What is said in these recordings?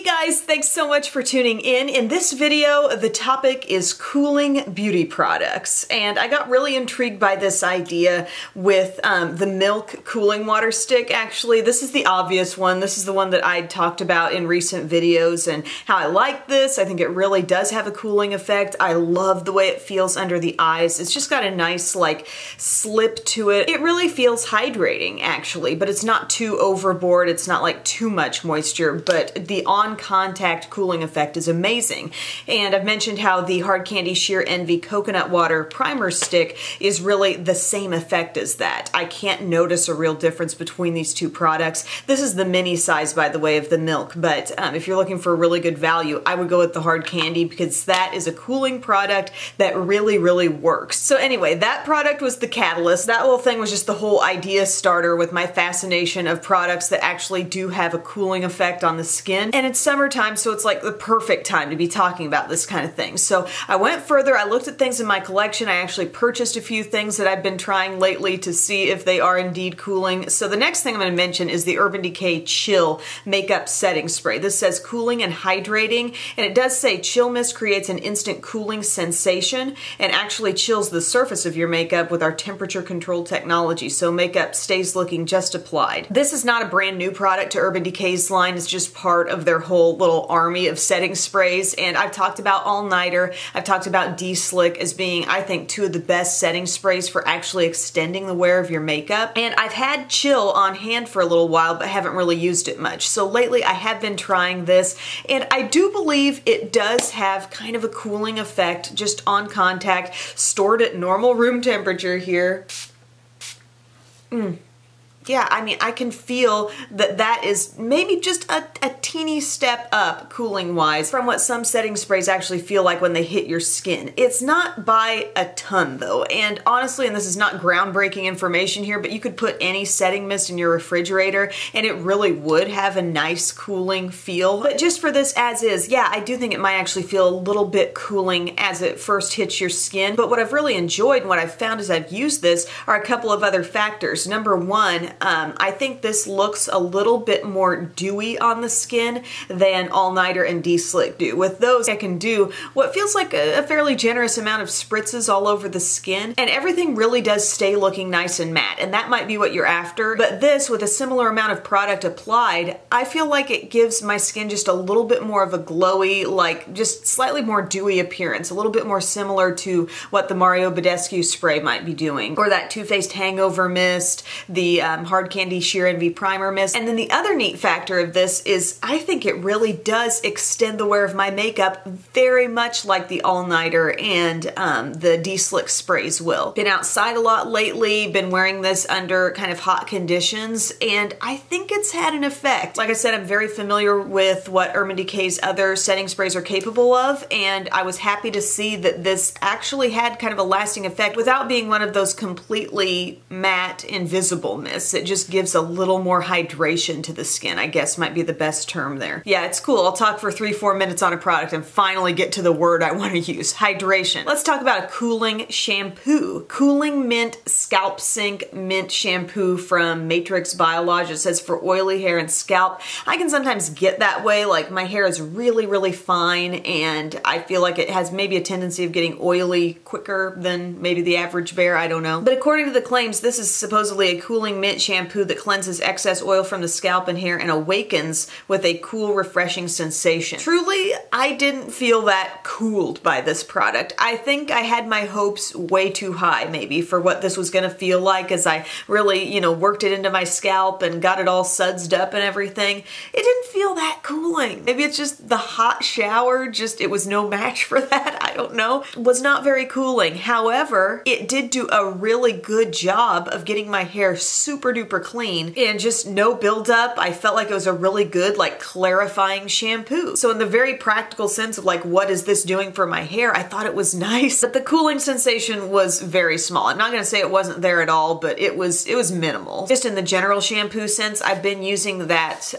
guys, thanks so much for tuning in. In this video, the topic is cooling beauty products. And I got really intrigued by this idea with the Milk cooling water stick. Actually, this is the obvious one. This is the one that I talked about in recent videos and how I like this. I think it really does have a cooling effect. I love the way it feels under the eyes. It's just got a nice like slip to it. It really feels hydrating actually, but it's not too overboard. It's not like too much moisture, but the on-contact cooling effect is amazing. And I've mentioned how the Hard Candy Sheer Envy Coconut Water Primer Stick is really the same effect as that. I can't notice a real difference between these two products. This is the mini size, by the way, of the Milk, but if you're looking for a really good value, I would go with the Hard Candy because that is a cooling product that really, really works. So anyway, that product was the catalyst. That little thing was just the whole idea starter with my fascination of products that actually do have a cooling effect on the skin. And it's summertime, so it's like the perfect time to be talking about this kind of thing. So I went further, I looked at things in my collection, I actually purchased a few things that I've been trying lately to see if they are indeed cooling. So the next thing I'm going to mention is the Urban Decay Chill Makeup Setting Spray. This says cooling and hydrating, and it does say chill mist creates an instant cooling sensation and actually chills the surface of your makeup with our temperature control technology, so makeup stays looking just applied. This is not a brand new product to Urban Decay's line, it's just part of their whole little army of setting sprays, and I've talked about All Nighter, I've talked about D-Slick as being, I think, two of the best setting sprays for actually extending the wear of your makeup, and I've had Chill on hand for a little while but haven't really used it much. So lately I have been trying this, and I do believe it does have kind of a cooling effect just on contact, stored at normal room temperature here. Yeah, I mean, I can feel that that is maybe just a teeny step up cooling-wise from what some setting sprays actually feel like when they hit your skin. It's not by a ton though, and honestly, and this is not groundbreaking information here, but you could put any setting mist in your refrigerator and it really would have a nice cooling feel. But just for this as is, yeah, I do think it might actually feel a little bit cooling as it first hits your skin. But what I've really enjoyed and what I've found as I've used this are a couple of other factors. Number one, I think this looks a little bit more dewy on the skin than All Nighter and D-Slick do. With those, I can do what feels like a fairly generous amount of spritzes all over the skin, and everything really does stay looking nice and matte, and that might be what you're after. But this, with a similar amount of product applied, I feel like it gives my skin just a little bit more of a glowy, like just slightly more dewy appearance, a little bit more similar to what the Mario Badescu spray might be doing, or that Too Faced Hangover Mist, the Hard Candy Sheer Envy Primer Mist. And then the other neat factor of this is I think it really does extend the wear of my makeup very much like the All Nighter and the D-Slick sprays will. Been outside a lot lately, been wearing this under kind of hot conditions, and I think it's had an effect. Like I said, I'm very familiar with what Urban Decay's other setting sprays are capable of, and I was happy to see that this actually had kind of a lasting effect without being one of those completely matte, invisible mists. It just gives a little more hydration to the skin, I guess might be the best term there. Yeah, it's cool. I'll talk for 3-4 minutes on a product and finally get to the word I want to use, hydration. Let's talk about a cooling shampoo. Cooling Mint Scalp Sync Mint Shampoo from Matrix Biolage. It says for oily hair and scalp. I can sometimes get that way, like my hair is really, really fine and I feel like it has maybe a tendency of getting oily quicker than maybe the average bear, I don't know. But according to the claims, this is supposedly a cooling mint shampoo that cleanses excess oil from the scalp and hair and awakens with a cool, refreshing sensation. Truly, I didn't feel that cooled by this product. I think I had my hopes way too high, maybe, for what this was gonna feel like as I really, you know, worked it into my scalp and got it all sudsed up and everything. It didn't feel that cooling. Maybe it's just the hot shower, just it was no match for that, I don't know. It was not very cooling. However, it did do a really good job of getting my hair super duper clean and just no buildup. I felt like it was a really good, like, clarifying shampoo. So in the very practical sense of like, what is this doing for my hair? I thought it was nice, but the cooling sensation was very small. I'm not gonna say it wasn't there at all, but it was minimal. Just in the general shampoo sense, I've been using that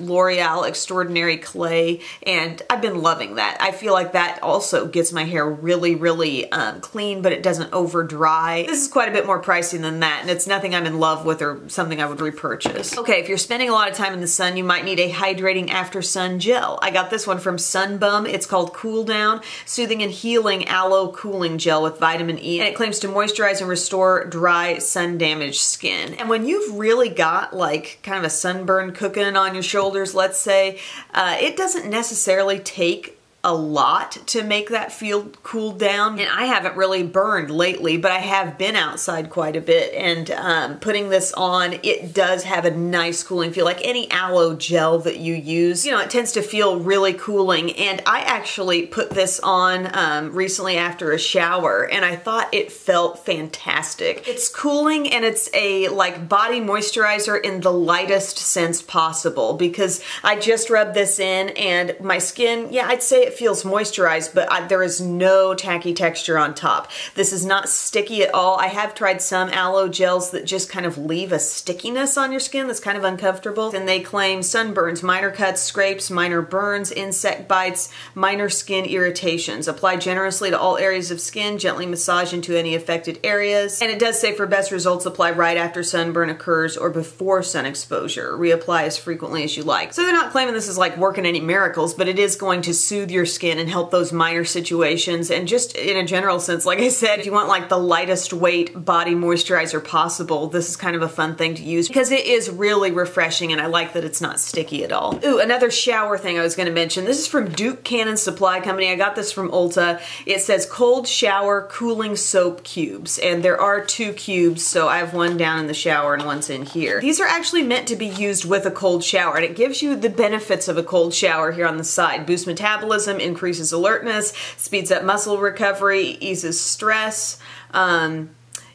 L'Oreal Extraordinary Clay, and I've been loving that. I feel like that also gets my hair really, really clean, but it doesn't over dry. This is quite a bit more pricey than that, and it's nothing I'm in love with or or something I would repurchase. Okay, if you're spending a lot of time in the sun, you might need a hydrating after sun gel. I got this one from Sunbum. It's called Cool Down Soothing and Healing Aloe Cooling Gel with vitamin E, and it claims to moisturize and restore dry, sun-damaged skin. And when you've really got like kind of a sunburn cooking on your shoulders, let's say, it doesn't necessarily take a lot to make that feel cooled down. And I haven't really burned lately, but I have been outside quite a bit, and putting this on, it does have a nice cooling feel. Like any aloe gel that you use, you know, it tends to feel really cooling. And I actually put this on recently after a shower, and I thought it felt fantastic. It's cooling, and it's a like body moisturizer in the lightest sense possible, because I just rubbed this in and my skin, yeah, I'd say it feels moisturized, but there is no tacky texture on top. This is not sticky at all. I have tried some aloe gels that just kind of leave a stickiness on your skin that's kind of uncomfortable. And they claim sunburns, minor cuts, scrapes, minor burns, insect bites, minor skin irritations. Apply generously to all areas of skin, gently massage into any affected areas. And it does say for best results, apply right after sunburn occurs or before sun exposure. Reapply as frequently as you like. So they're not claiming this is like working any miracles, but it is going to soothe your skin and help those minor situations. And just in a general sense, like I said, if you want like the lightest weight body moisturizer possible, this is kind of a fun thing to use because it is really refreshing, and I like that it's not sticky at all. Ooh, another shower thing I was going to mention. This is from Duke Cannon Supply Company. I got this from Ulta. It says cold shower cooling soap cubes, and there are 2 cubes, so I have one down in the shower and one's in here. These are actually meant to be used with a cold shower, and it gives you the benefits of a cold shower here on the side. Boost metabolism, increases alertness, speeds up muscle recovery, eases stress.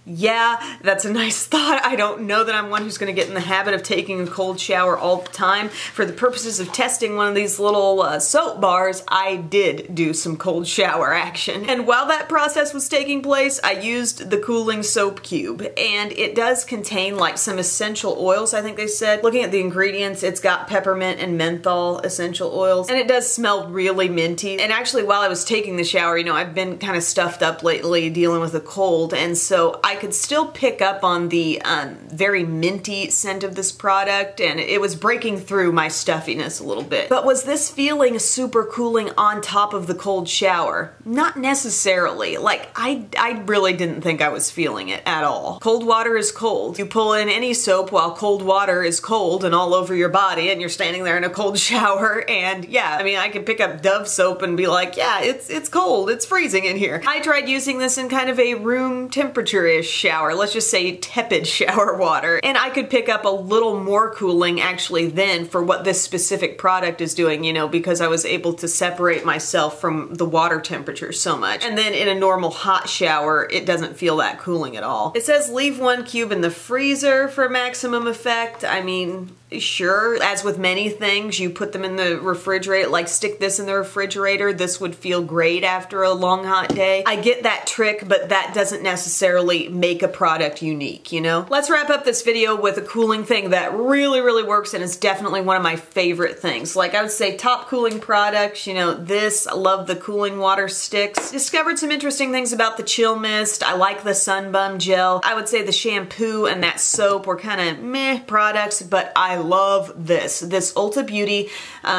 Yeah, that's a nice thought. I don't know that I'm one who's going to get in the habit of taking a cold shower all the time. For the purposes of testing one of these little soap bars, I did do some cold shower action. And while that process was taking place, I used the cooling soap cube. And it does contain like some essential oils, I think they said. Looking at the ingredients, it's got peppermint and menthol essential oils. And it does smell really minty. And actually, while I was taking the shower, you know, I've been kind of stuffed up lately dealing with a cold. And so I could still pick up on the very minty scent of this product, and it was breaking through my stuffiness a little bit. But was this feeling super cooling on top of the cold shower? Not necessarily. Like, I really didn't think I was feeling it at all. Cold water is cold. You pull in any soap while cold water is cold and all over your body, and you're standing there in a cold shower, and yeah, I mean, I could pick up Dove soap and be like, yeah, it's cold, it's freezing in here. I tried using this in kind of a room temperature-ish shower, let's just say tepid shower water, and I could pick up a little more cooling actually then for what this specific product is doing, you know, because I was able to separate myself from the water temperature so much. And then in a normal hot shower, it doesn't feel that cooling at all. It says leave 1 cube in the freezer for maximum effect. I mean, sure, as with many things, you put them in the refrigerator, like stick this in the refrigerator, this would feel great after a long hot day. I get that trick, but that doesn't necessarily make a product unique, you know? Let's wrap up this video with a cooling thing that really, really works and is definitely one of my favorite things. Like I would say top cooling products, you know, this, I love the cooling water sticks. Discovered some interesting things about the Chill Mist. I like the Sunbum gel. I would say the shampoo and that soap were kind of meh products, but I love this. This Ulta Beauty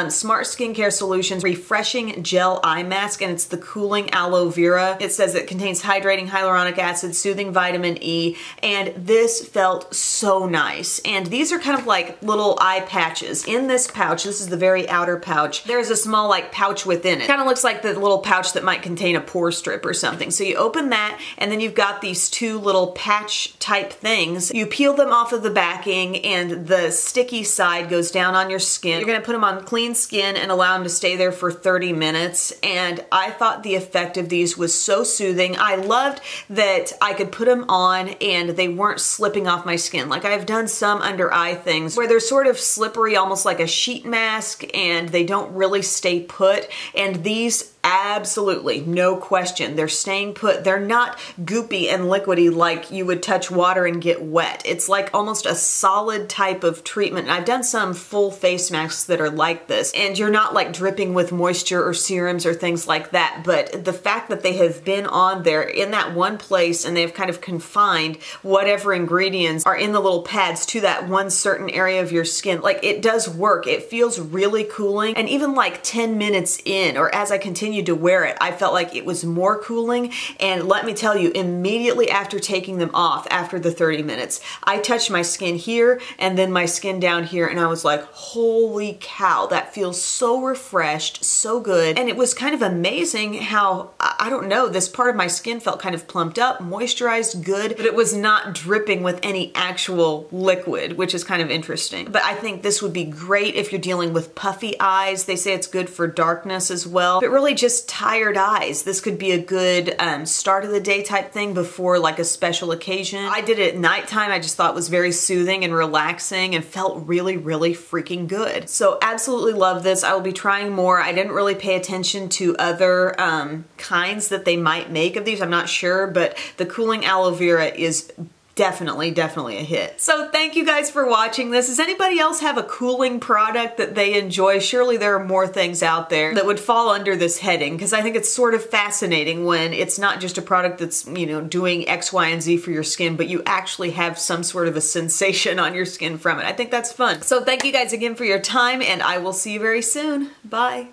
Smart Skincare Solutions Refreshing Gel Eye Mask, and it's the cooling aloe vera. It says it contains hydrating hyaluronic acid, soothing vitamin E, and this felt so nice. And these are kind of like little eye patches. In this pouch, this is the very outer pouch, there's a small like pouch within it. Kind of looks like the little pouch that might contain a pore strip or something. So you open that, and then you've got these 2 little patch type things. You peel them off of the backing, and the sticky side goes down on your skin. You're gonna put them on clean skin and allow them to stay there for 30 minutes. And I thought the effect of these was so soothing. I loved that I could put them on and they weren't slipping off my skin. Like I've done some under eye things where they're sort of slippery, almost like a sheet mask, and they don't really stay put. And these Absolutely, no question. They're staying put. They're not goopy and liquidy like you would touch water and get wet. It's like almost a solid type of treatment. And I've done some full face masks that are like this, and you're not like dripping with moisture or serums or things like that. But the fact that they have been on there in that one place and they've kind of confined whatever ingredients are in the little pads to that one certain area of your skin, like it does work. It feels really cooling. And even like 10 minutes in, or as I continued to wear it, I felt like it was more cooling. And let me tell you, immediately after taking them off, after the 30 minutes, I touched my skin here and then my skin down here, and I was like, holy cow, that feels so refreshed, so good. And it was kind of amazing how, I don't know, this part of my skin felt kind of plumped up, moisturized, good, but it was not dripping with any actual liquid, which is kind of interesting. But I think this would be great if you're dealing with puffy eyes. They say it's good for darkness as well, but really just tired eyes. This could be a good start of the day type thing before like a special occasion. I did it at nighttime. I just thought it was very soothing and relaxing and felt really, really freaking good. So absolutely love this. I will be trying more. I didn't really pay attention to other kinds that they might make of these. I'm not sure, but the cooling aloe vera is definitely a hit. So thank you guys for watching this. Does anybody else have a cooling product that they enjoy? Surely there are more things out there that would fall under this heading, because I think it's sort of fascinating when it's not just a product that's, you know, doing X, Y, and Z for your skin, but you actually have some sort of a sensation on your skin from it. I think that's fun. So thank you guys again for your time, and I will see you very soon. Bye.